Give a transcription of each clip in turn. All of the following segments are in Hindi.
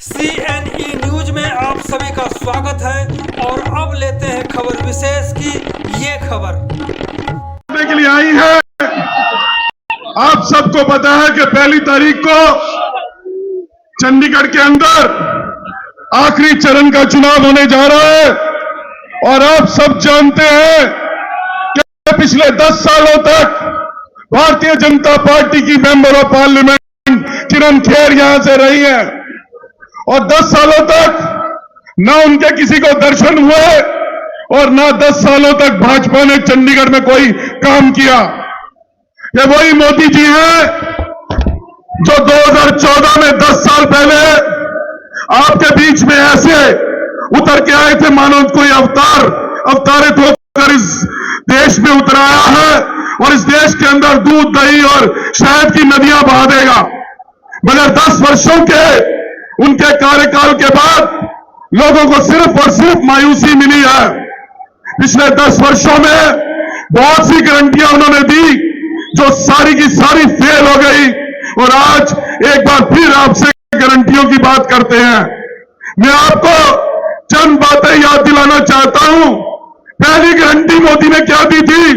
CNE न्यूज में आप सभी का स्वागत है और अब लेते हैं खबर विशेष की ये खबर के लिए आई है। आप सबको पता है कि 1 तारीख को चंडीगढ़ के अंदर आखिरी चरण का चुनाव होने जा रहा है और आप सब जानते हैं कि पिछले 10 सालों तक भारतीय जनता पार्टी की मेंबर ऑफ पार्लियामेंट किरण खेर यहां से रही है और 10 सालों तक न उनके किसी को दर्शन हुए और न 10 सालों तक भाजपा ने चंडीगढ़ में कोई काम किया। ये वही मोदी जी हैं जो 2014 में 10 साल पहले आपके बीच में ऐसे उतर के आए थे मानो कोई अवतारित होकर इस देश में उतर आया है और इस देश के अंदर दूध दही और शहद की नदियां बहा देगा। मगर 10 वर्षों के उनके कार्यकाल के बाद लोगों को सिर्फ और सिर्फ मायूसी मिली है। पिछले 10 वर्षों में बहुत सी गारंटियां उन्होंने दी जो सारी की सारी फेल हो गई और आज एक बार फिर आपसे गारंटियों की बात करते हैं। मैं आपको चंद बातें याद दिलाना चाहता हूं। पहली गारंटी मोदी ने क्या दी थी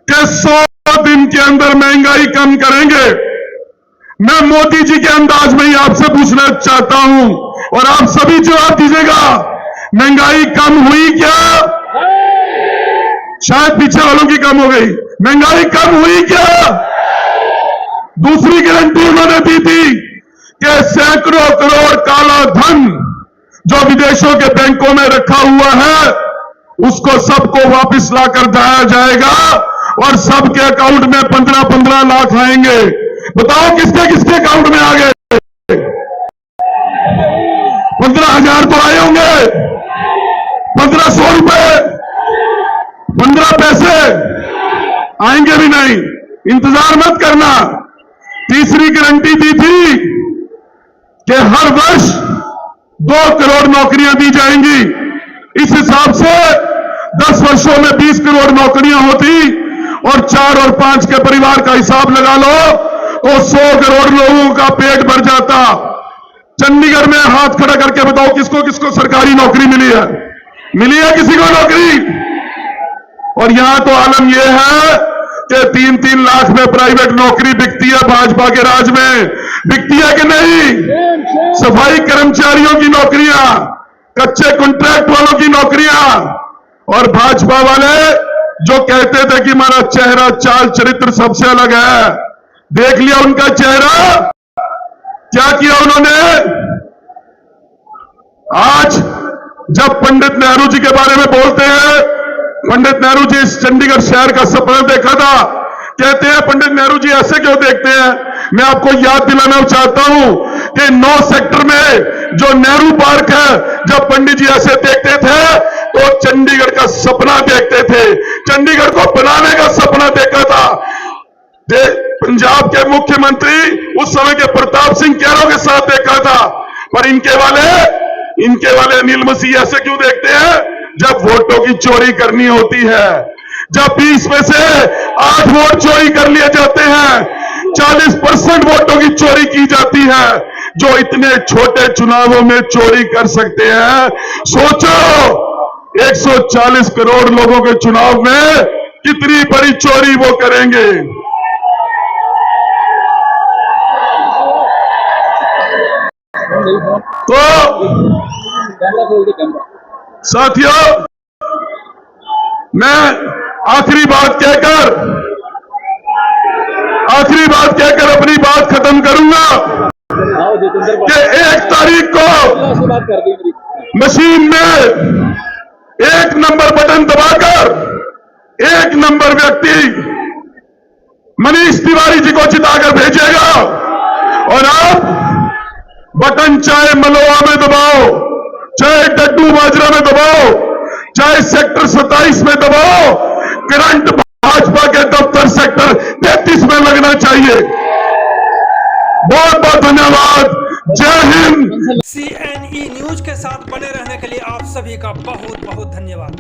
कि 100 दिन के अंदर महंगाई कम करेंगे। मैं मोदी जी के अंदाज में ही आपसे पूछना चाहता हूं और आप सभी जवाब दीजिएगा, महंगाई कम हुई क्या? शायद पीछे वालों की कम हो गई। महंगाई कम हुई क्या? दूसरी गारंटी उन्होंने दी थी कि सैकड़ों करोड़ काला धन जो विदेशों के बैंकों में रखा हुआ है उसको सबको वापस लाकर दिया जाएगा और सबके अकाउंट में 15-15 लाख आएंगे। बताओ किसके किसके अकाउंट में आ गए? 15,000 तो आए होंगे, 1500 रुपए, 15 पैसे आएंगे भी नहीं, इंतजार मत करना। तीसरी गारंटी दी थी कि हर वर्ष 2 करोड़ नौकरियां दी जाएंगी। इस हिसाब से 10 वर्षों में 20 करोड़ नौकरियां होती और 4 और 5 के परिवार का हिसाब लगा लो तो 100 करोड़ लोगों का पेट भर जाता। चंडीगढ़ में हाथ खड़ा करके बताओ किसको किसको सरकारी नौकरी मिली है? मिली है किसी को नौकरी? और यहां तो आलम यह है कि 3-3 लाख में प्राइवेट नौकरी बिकती है। भाजपा के राज में बिकती है कि नहीं? सफाई कर्मचारियों की नौकरियां, कच्चे कॉन्ट्रैक्ट वालों की नौकरियां और भाजपा वाले जो कहते थे कि हमारा चेहरा चाल चरित्र सबसे अलग है, देख लिया उनका चेहरा। क्या किया उन्होंने? आज जब पंडित नेहरू जी के बारे में बोलते हैं, पंडित नेहरू जी इस चंडीगढ़ शहर का सपना देखा था। कहते हैं पंडित नेहरू जी ऐसे क्यों देखते हैं? मैं आपको याद दिलाना चाहता हूं कि 9 सेक्टर में जो नेहरू पार्क है, जब पंडित जी ऐसे देखते थे तो चंडीगढ़ का सपना देखते थे, चंडीगढ़ को बनाने का सपना देखा था। पंजाब के मुख्यमंत्री उस समय के प्रताप सिंह कैरो के साथ देखा था। पर इनके वाले अनिल मसीह ऐसे क्यों देखते हैं? जब वोटों की चोरी करनी होती है, जब 20 में से 8 वोट चोरी कर लिए जाते हैं, 40% वोटों की चोरी की जाती है। जो इतने छोटे चुनावों में चोरी कर सकते हैं, सोचो 140 करोड़ लोगों के चुनाव में कितनी बड़ी चोरी वो करेंगे। तो साथियों, मैं आखिरी बात कहकर अपनी बात खत्म करूंगा कि 1 तारीख को मशीन में 1 नंबर बटन दबाकर 1 नंबर व्यक्ति मनीष तिवारी जी को जिताकर भेजेगा और आप बटन चाहे मलोआ में दबाओ, चाहे डड्डू बाजरा में दबाओ, चाहे सेक्टर 27 में दबाओ, करंट भाजपा के दफ्तर सेक्टर 33 में लगना चाहिए। बहुत बहुत धन्यवाद। जय हिंद। CNE न्यूज के साथ बने रहने के लिए आप सभी का बहुत बहुत धन्यवाद।